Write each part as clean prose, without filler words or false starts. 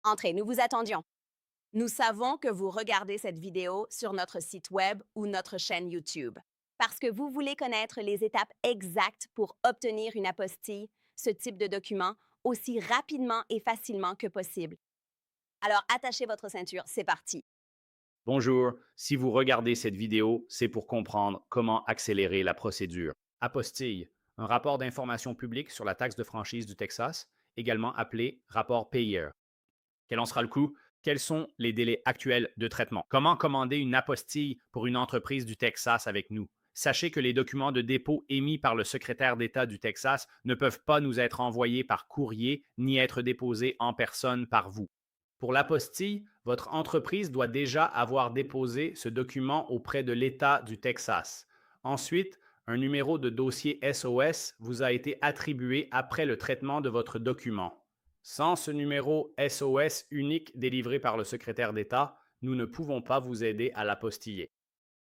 Entrez, nous vous attendions. Nous savons que vous regardez cette vidéo sur notre site Web ou notre chaîne YouTube parce que vous voulez connaître les étapes exactes pour obtenir une apostille, ce type de document, aussi rapidement et facilement que possible. Alors attachez votre ceinture, c'est parti. Bonjour, si vous regardez cette vidéo, c'est pour comprendre comment accélérer la procédure. Apostille, un rapport d'information publique sur la taxe de franchise du Texas, également appelé rapport payeur. Quel en sera le coût? Quels sont les délais actuels de traitement? Comment commander une apostille pour une entreprise du Texas avec nous? Sachez que les documents de dépôt émis par le secrétaire d'État du Texas ne peuvent pas nous être envoyés par courrier ni être déposés en personne par vous. Pour l'apostille, votre entreprise doit déjà avoir déposé ce document auprès de l'État du Texas. Ensuite, un numéro de dossier SOS vous a été attribué après le traitement de votre document. Sans ce numéro SOS unique délivré par le secrétaire d'État, nous ne pouvons pas vous aider à l'apostiller.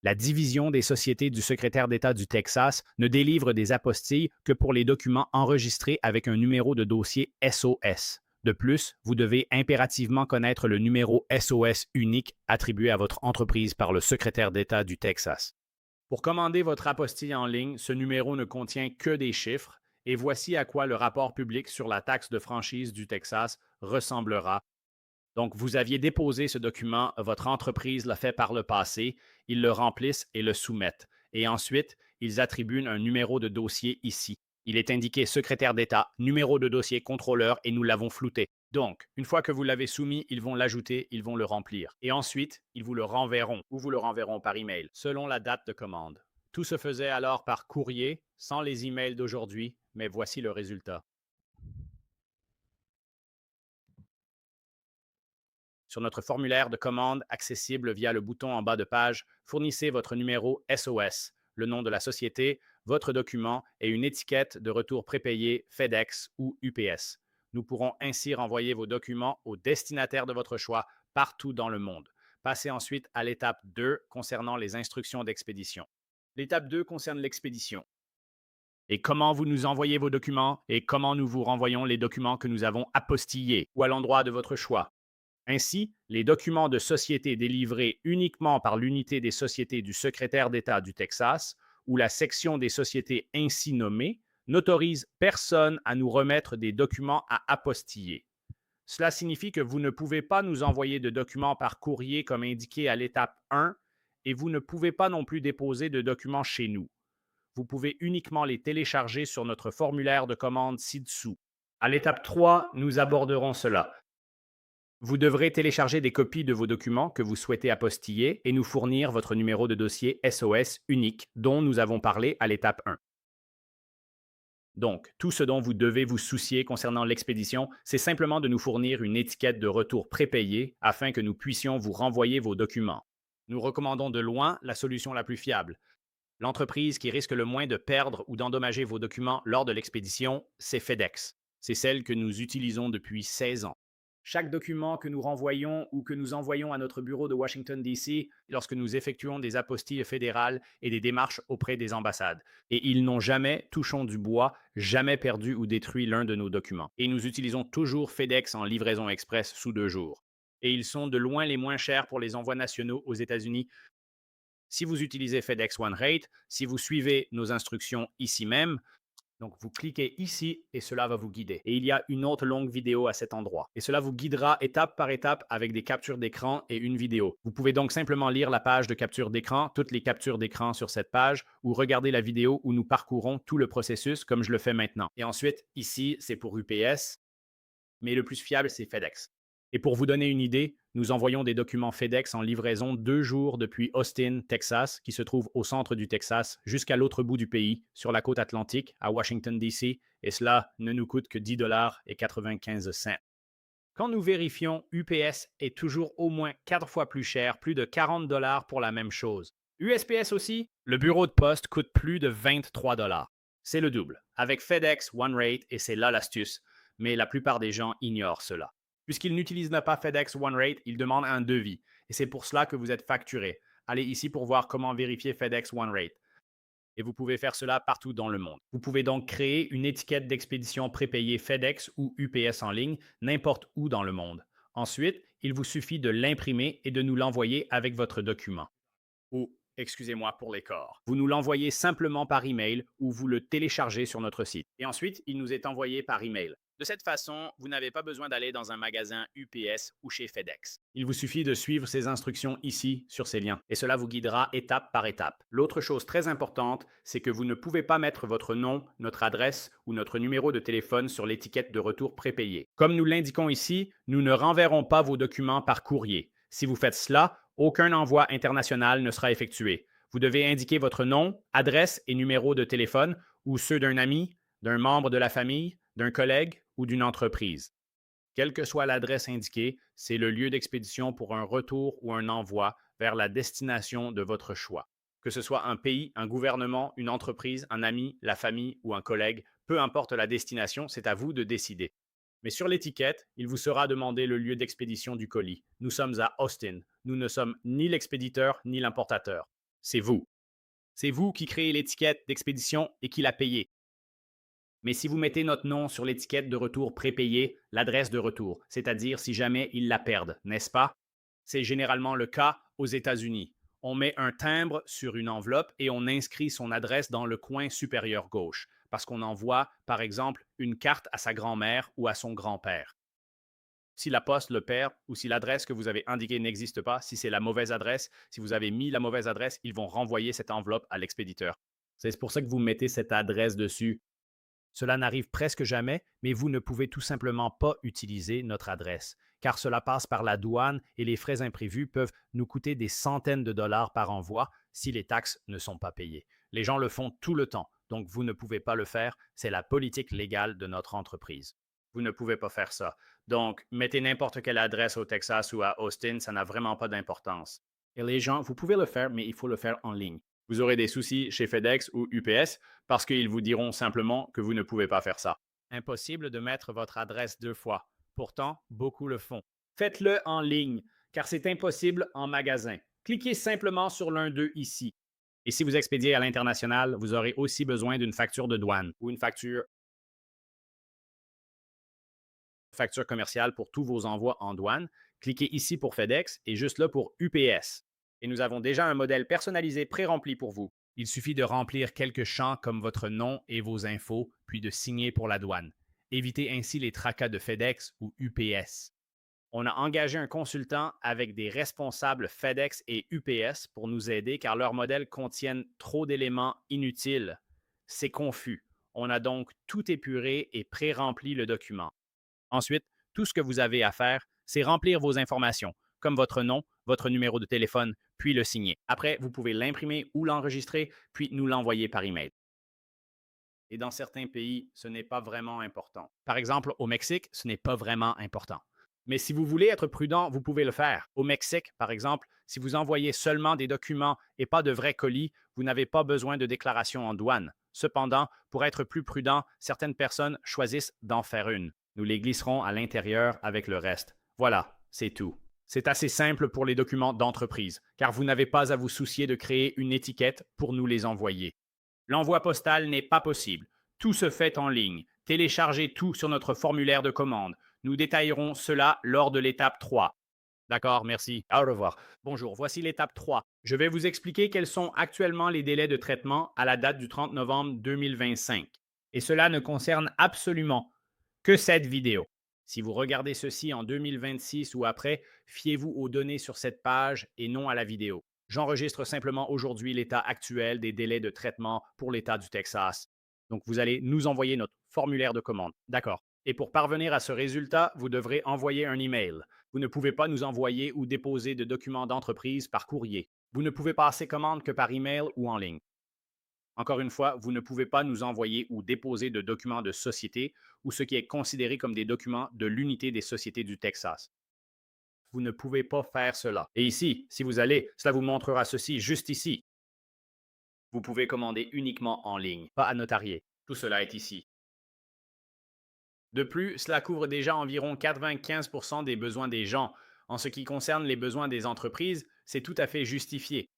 La division des sociétés du secrétaire d'État du Texas ne délivre des apostilles que pour les documents enregistrés avec un numéro de dossier SOS. De plus, vous devez impérativement connaître le numéro SOS unique attribué à votre entreprise par le secrétaire d'État du Texas. Pour commander votre apostille en ligne, ce numéro ne contient que des chiffres et voici à quoi le rapport public sur la taxe de franchise du Texas ressemblera. Donc, vous aviez déposé ce document, votre entreprise l'a fait par le passé, ils le remplissent et le soumettent. Et ensuite, ils attribuent un numéro de dossier ici. Il est indiqué secrétaire d'État, numéro de dossier contrôleur et nous l'avons flouté. Donc, une fois que vous l'avez soumis, ils vont l'ajouter, ils vont le remplir. Et ensuite, ils vous le renverront ou vous le renverront par email, selon la date de commande. Tout se faisait alors par courrier, sans les emails d'aujourd'hui, mais voici le résultat. Sur notre formulaire de commande accessible via le bouton en bas de page, fournissez votre numéro SOS, le nom de la société, votre document et une étiquette de retour prépayé FedEx ou UPS. Nous pourrons ainsi renvoyer vos documents au destinataire de votre choix partout dans le monde. Passez ensuite à l'étape 2 concernant les instructions d'expédition. L'étape 2 concerne l'expédition. Et comment vous nous envoyez vos documents et comment nous vous renvoyons les documents que nous avons apostillés ou à l'endroit de votre choix. Ainsi, les documents de société délivrés uniquement par l'unité des sociétés du secrétaire d'État du Texas ou la section des sociétés ainsi nommées n'autorisent personne à nous remettre des documents à apostiller. Cela signifie que vous ne pouvez pas nous envoyer de documents par courrier comme indiqué à l'étape 1 et vous ne pouvez pas non plus déposer de documents chez nous. Vous pouvez uniquement les télécharger sur notre formulaire de commande ci-dessous. À l'étape 3, nous aborderons cela. Vous devrez télécharger des copies de vos documents que vous souhaitez apostiller et nous fournir votre numéro de dossier SOS unique dont nous avons parlé à l'étape 1. Donc, tout ce dont vous devez vous soucier concernant l'expédition, c'est simplement de nous fournir une étiquette de retour prépayée afin que nous puissions vous renvoyer vos documents. Nous recommandons de loin la solution la plus fiable. L'entreprise qui risque le moins de perdre ou d'endommager vos documents lors de l'expédition, c'est FedEx. C'est celle que nous utilisons depuis 16 ans. Chaque document que nous renvoyons ou que nous envoyons à notre bureau de Washington, D.C. lorsque nous effectuons des apostilles fédérales et des démarches auprès des ambassades. Et ils n'ont jamais, touchons du bois, jamais perdu ou détruit l'un de nos documents. Et nous utilisons toujours FedEx en livraison express sous 2 jours. Et ils sont de loin les moins chers pour les envois nationaux aux États-Unis. Si vous utilisez FedEx One Rate, si vous suivez nos instructions ici même, donc, vous cliquez ici et cela va vous guider. Et il y a une autre longue vidéo à cet endroit. Et cela vous guidera étape par étape avec des captures d'écran et une vidéo. Vous pouvez donc simplement lire la page de capture d'écran, toutes les captures d'écran sur cette page, ou regarder la vidéo où nous parcourons tout le processus comme je le fais maintenant. Et ensuite, ici, c'est pour UPS, mais le plus fiable, c'est FedEx. Et pour vous donner une idée, nous envoyons des documents FedEx en livraison 2 jours depuis Austin, Texas, qui se trouve au centre du Texas, jusqu'à l'autre bout du pays, sur la côte atlantique, à Washington, D.C., et cela ne nous coûte que 10 $ et 95 cents. Quand nous vérifions, UPS est toujours au moins 4 fois plus cher, plus de 40 $ pour la même chose. USPS aussi, le bureau de poste coûte plus de 23 $. C'est le double, avec FedEx One Rate, et c'est là l'astuce, mais la plupart des gens ignorent cela. Puisqu'ils n'utilisent pas FedEx One Rate, ils demandent un devis, et c'est pour cela que vous êtes facturé. Allez ici pour voir comment vérifier FedEx One Rate. Et vous pouvez faire cela partout dans le monde. Vous pouvez donc créer une étiquette d'expédition prépayée FedEx ou UPS en ligne, n'importe où dans le monde. Ensuite, il vous suffit de l'imprimer et de nous l'envoyer avec votre document. Ou, excusez-moi pour les corps, vous nous l'envoyez simplement par email ou vous le téléchargez sur notre site. Et ensuite, il nous est envoyé par email. De cette façon, vous n'avez pas besoin d'aller dans un magasin UPS ou chez FedEx. Il vous suffit de suivre ces instructions ici sur ces liens et cela vous guidera étape par étape. L'autre chose très importante, c'est que vous ne pouvez pas mettre votre nom, notre adresse ou notre numéro de téléphone sur l'étiquette de retour prépayé. Comme nous l'indiquons ici, nous ne renverrons pas vos documents par courrier. Si vous faites cela, aucun envoi international ne sera effectué. Vous devez indiquer votre nom, adresse et numéro de téléphone ou ceux d'un ami, d'un membre de la famille, d'un collègue ou d'une entreprise. Quelle que soit l'adresse indiquée, c'est le lieu d'expédition pour un retour ou un envoi vers la destination de votre choix. Que ce soit un pays, un gouvernement, une entreprise, un ami, la famille ou un collègue, peu importe la destination, c'est à vous de décider. Mais sur l'étiquette, il vous sera demandé le lieu d'expédition du colis. Nous sommes à Austin. Nous ne sommes ni l'expéditeur ni l'importateur. C'est vous. C'est vous qui créez l'étiquette d'expédition et qui la payez. Mais si vous mettez notre nom sur l'étiquette de retour prépayée, l'adresse de retour, c'est-à-dire si jamais ils la perdent, n'est-ce pas? C'est généralement le cas aux États-Unis. On met un timbre sur une enveloppe et on inscrit son adresse dans le coin supérieur gauche, parce qu'on envoie, par exemple, une carte à sa grand-mère ou à son grand-père. Si la poste le perd ou si l'adresse que vous avez indiquée n'existe pas, si c'est la mauvaise adresse, si vous avez mis la mauvaise adresse, ils vont renvoyer cette enveloppe à l'expéditeur. C'est pour ça que vous mettez cette adresse dessus. Cela n'arrive presque jamais, mais vous ne pouvez tout simplement pas utiliser notre adresse, car cela passe par la douane et les frais imprévus peuvent nous coûter des centaines de dollars par envoi si les taxes ne sont pas payées. Les gens le font tout le temps, donc vous ne pouvez pas le faire, c'est la politique légale de notre entreprise. Vous ne pouvez pas faire ça. Donc, mettez n'importe quelle adresse au Texas ou à Austin, ça n'a vraiment pas d'importance. Et les gens, vous pouvez le faire, mais il faut le faire en ligne. Vous aurez des soucis chez FedEx ou UPS parce qu'ils vous diront simplement que vous ne pouvez pas faire ça. Impossible de mettre votre adresse deux fois. Pourtant, beaucoup le font. Faites-le en ligne, car c'est impossible en magasin. Cliquez simplement sur l'un d'eux ici. Et si vous expédiez à l'international, vous aurez aussi besoin d'une facture de douane ou une facture commerciale pour tous vos envois en douane. Cliquez ici pour FedEx et juste là pour UPS. Et nous avons déjà un modèle personnalisé pré-rempli pour vous. Il suffit de remplir quelques champs comme votre nom et vos infos, puis de signer pour la douane. Évitez ainsi les tracas de FedEx ou UPS. On a engagé un consultant avec des responsables FedEx et UPS pour nous aider car leurs modèles contiennent trop d'éléments inutiles. C'est confus. On a donc tout épuré et pré-rempli le document. Ensuite, tout ce que vous avez à faire, c'est remplir vos informations, comme votre nom, votre numéro de téléphone, puis le signer. Après, vous pouvez l'imprimer ou l'enregistrer, puis nous l'envoyer par email. Et dans certains pays, ce n'est pas vraiment important. Par exemple, au Mexique, ce n'est pas vraiment important. Mais si vous voulez être prudent, vous pouvez le faire. Au Mexique, par exemple, si vous envoyez seulement des documents et pas de vrais colis, vous n'avez pas besoin de déclaration en douane. Cependant, pour être plus prudent, certaines personnes choisissent d'en faire une. Nous les glisserons à l'intérieur avec le reste. Voilà, c'est tout. C'est assez simple pour les documents d'entreprise, car vous n'avez pas à vous soucier de créer une étiquette pour nous les envoyer. L'envoi postal n'est pas possible. Tout se fait en ligne. Téléchargez tout sur notre formulaire de commande. Nous détaillerons cela lors de l'étape 3. D'accord, merci. Au revoir. Bonjour, voici l'étape 3. Je vais vous expliquer quels sont actuellement les délais de traitement à la date du 30 novembre 2025. Et cela ne concerne absolument que cette vidéo. Si vous regardez ceci en 2026 ou après, fiez-vous aux données sur cette page et non à la vidéo. J'enregistre simplement aujourd'hui l'état actuel des délais de traitement pour l'État du Texas. Donc, vous allez nous envoyer notre formulaire de commande. D'accord. Et pour parvenir à ce résultat, vous devrez envoyer un email. Vous ne pouvez pas nous envoyer ou déposer de documents d'entreprise par courrier. Vous ne pouvez passer commande que par email ou en ligne. Encore une fois, vous ne pouvez pas nous envoyer ou déposer de documents de société ou ce qui est considéré comme des documents de l'unité des sociétés du Texas. Vous ne pouvez pas faire cela. Et ici, si vous allez, cela vous montrera ceci juste ici. Vous pouvez commander uniquement en ligne, pas à notarier. Tout cela est ici. De plus, cela couvre déjà environ 95% des besoins des gens. En ce qui concerne les besoins des entreprises, c'est tout à fait justifié.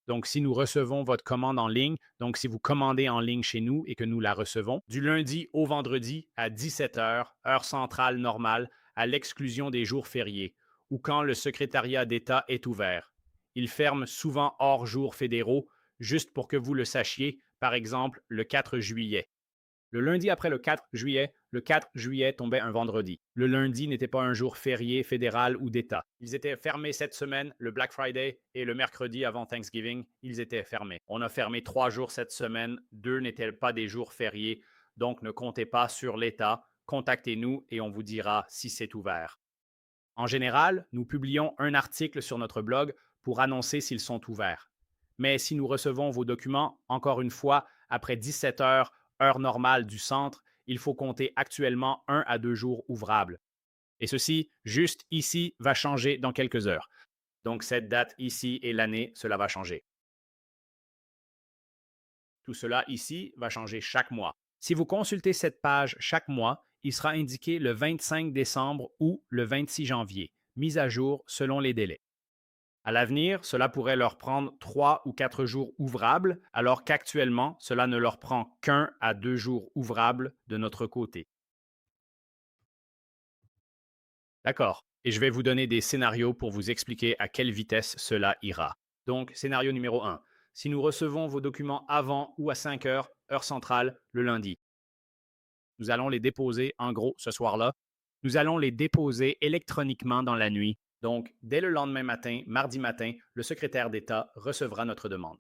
Donc, si nous recevons votre commande en ligne, donc si vous commandez en ligne chez nous et que nous la recevons, du lundi au vendredi à 17h, heure centrale normale, à l'exclusion des jours fériés ou quand le secrétariat d'État est ouvert. Il ferme souvent hors jours fédéraux, juste pour que vous le sachiez, par exemple le 4 juillet. Le lundi après le 4 juillet tombait un vendredi. Le lundi n'était pas un jour férié fédéral ou d'État. Ils étaient fermés cette semaine, le Black Friday et le mercredi avant Thanksgiving, ils étaient fermés. On a fermé 3 jours cette semaine, 2 n'étaient pas des jours fériés, donc ne comptez pas sur l'État. Contactez-nous et on vous dira si c'est ouvert. En général, nous publions un article sur notre blog pour annoncer s'ils sont ouverts. Mais si nous recevons vos documents, encore une fois, après 17 heures, heure normale du centre, il faut compter actuellement 1 à 2 jours ouvrables. Et ceci, juste ici, va changer dans quelques heures. Donc cette date ici et l'année, cela va changer. Tout cela ici va changer chaque mois. Si vous consultez cette page chaque mois, il sera indiqué le 25 décembre ou le 26 janvier, mise à jour selon les délais. À l'avenir, cela pourrait leur prendre 3 ou 4 jours ouvrables, alors qu'actuellement, cela ne leur prend qu'1 à 2 jours ouvrables de notre côté. D'accord. Et je vais vous donner des scénarios pour vous expliquer à quelle vitesse cela ira. Donc, scénario numéro 1. Si nous recevons vos documents avant ou à 5 heures, heure centrale, le lundi, nous allons les déposer, en gros, ce soir-là. Nous allons les déposer électroniquement dans la nuit. Donc, dès le lendemain matin, mardi matin, le secrétaire d'État recevra notre demande.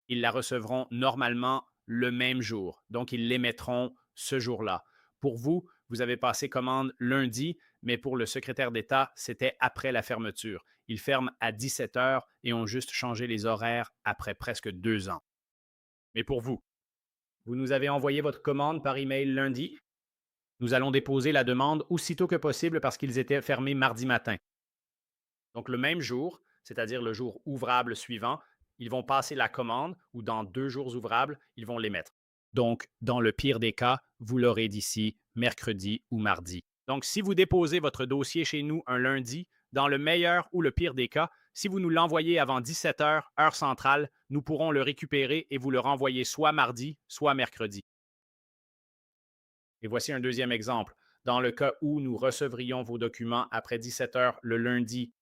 Ils la recevront normalement le même jour. Donc, ils l'émettront ce jour-là. Pour vous, vous avez passé commande lundi, mais pour le secrétaire d'État, c'était après la fermeture. Ils ferment à 17 heures et ont juste changé les horaires après presque 2 ans. Mais pour vous, vous nous avez envoyé votre commande par email lundi. Nous allons déposer la demande aussitôt que possible parce qu'ils étaient fermés mardi matin. Donc, le même jour, c'est-à-dire le jour ouvrable suivant, ils vont passer la commande ou dans 2 jours ouvrables, ils vont l'émettre. Donc, dans le pire des cas, vous l'aurez d'ici mercredi ou mardi. Donc, si vous déposez votre dossier chez nous un lundi, dans le meilleur ou le pire des cas, si vous nous l'envoyez avant 17 heures, heure centrale, nous pourrons le récupérer et vous le renvoyer soit mardi, soit mercredi. Et voici un deuxième exemple. Dans le cas où nous recevrions vos documents après 17 heures le lundi,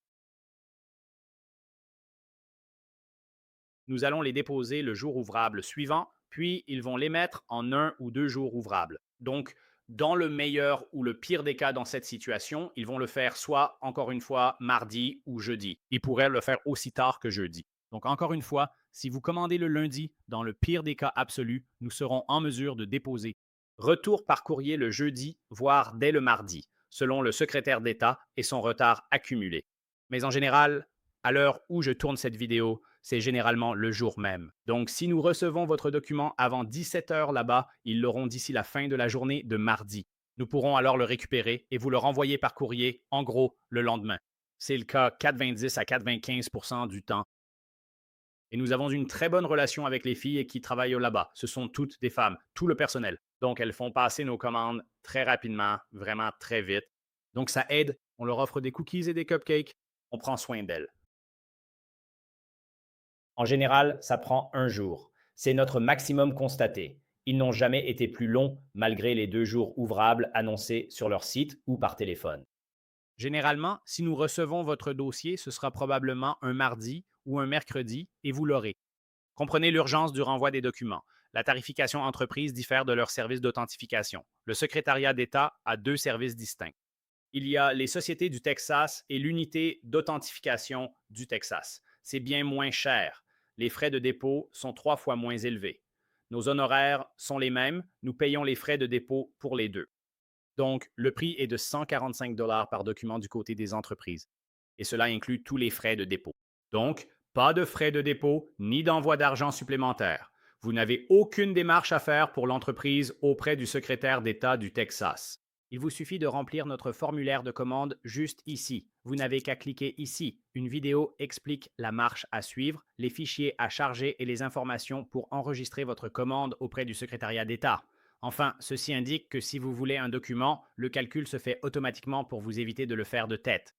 nous allons les déposer le jour ouvrable suivant, puis ils vont l'émettre en 1 ou 2 jours ouvrables. Donc, dans le meilleur ou le pire des cas dans cette situation, ils vont le faire soit, encore une fois, mardi ou jeudi. Ils pourraient le faire aussi tard que jeudi. Donc, encore une fois, si vous commandez le lundi, dans le pire des cas absolus, nous serons en mesure de déposer retour par courrier le jeudi, voire dès le mardi, selon le secrétaire d'État et son retard accumulé. Mais en général, à l'heure où je tourne cette vidéo, c'est généralement le jour même. Donc, si nous recevons votre document avant 17 heures là-bas, ils l'auront d'ici la fin de la journée de mardi. Nous pourrons alors le récupérer et vous le renvoyer par courrier, en gros, le lendemain. C'est le cas 90 à 95 du temps. Et nous avons une très bonne relation avec les filles qui travaillent là-bas. Ce sont toutes des femmes, tout le personnel. Donc, elles font passer nos commandes très rapidement, vraiment très vite. Donc, ça aide. On leur offre des cookies et des cupcakes. On prend soin d'elles. En général, ça prend 1 jour. C'est notre maximum constaté. Ils n'ont jamais été plus longs malgré les 2 jours ouvrables annoncés sur leur site ou par téléphone. Généralement, si nous recevons votre dossier, ce sera probablement un mardi ou un mercredi et vous l'aurez. Comprenez l'urgence du renvoi des documents. La tarification entreprise diffère de leur service d'authentification. Le secrétariat d'État a 2 services distincts. Il y a les sociétés du Texas et l'unité d'authentification du Texas. C'est bien moins cher. Les frais de dépôt sont 3 fois moins élevés. Nos honoraires sont les mêmes. Nous payons les frais de dépôt pour les deux. Donc, le prix est de 145 par document du côté des entreprises. Et cela inclut tous les frais de dépôt. Donc, pas de frais de dépôt ni d'envoi d'argent supplémentaire. Vous n'avez aucune démarche à faire pour l'entreprise auprès du secrétaire d'État du Texas. Il vous suffit de remplir notre formulaire de commande juste ici. Vous n'avez qu'à cliquer ici. Une vidéo explique la marche à suivre, les fichiers à charger et les informations pour enregistrer votre commande auprès du secrétariat d'État. Enfin, ceci indique que si vous voulez un document, le calcul se fait automatiquement pour vous éviter de le faire de tête.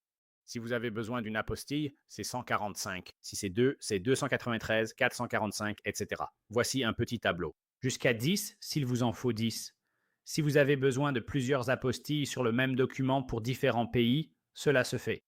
Si vous avez besoin d'une apostille, c'est 145. Si c'est 2, c'est 293, 445, etc. Voici un petit tableau. Jusqu'à 10 s'il vous en faut 10. Si vous avez besoin de plusieurs apostilles sur le même document pour différents pays, cela se fait.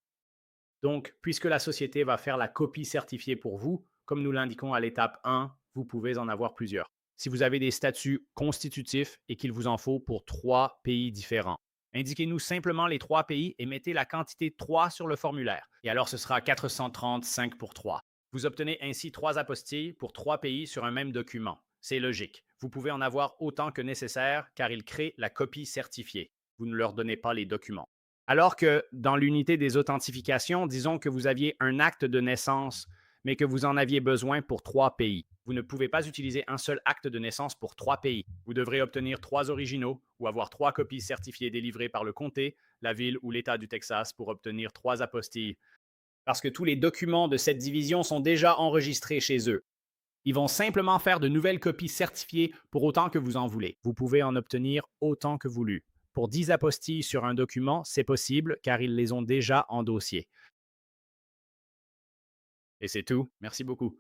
Donc, puisque la société va faire la copie certifiée pour vous, comme nous l'indiquons à l'étape 1, vous pouvez en avoir plusieurs. Si vous avez des statuts constitutifs et qu'il vous en faut pour 3 pays différents, indiquez-nous simplement les 3 pays et mettez la quantité 3 sur le formulaire. Et alors, ce sera 435 pour 3. Vous obtenez ainsi 3 apostilles pour 3 pays sur un même document. C'est logique. Vous pouvez en avoir autant que nécessaire car ils créent la copie certifiée. Vous ne leur donnez pas les documents. Alors que dans l'unité des authentifications, disons que vous aviez un acte de naissance, mais que vous en aviez besoin pour 3 pays. Vous ne pouvez pas utiliser un seul acte de naissance pour 3 pays. Vous devrez obtenir 3 originaux ou avoir 3 copies certifiées délivrées par le comté, la ville ou l'État du Texas pour obtenir 3 apostilles. Parce que tous les documents de cette division sont déjà enregistrés chez eux. Ils vont simplement faire de nouvelles copies certifiées pour autant que vous en voulez. Vous pouvez en obtenir autant que voulu. Pour 10 apostilles sur un document, c'est possible car ils les ont déjà en dossier. Et c'est tout. Merci beaucoup.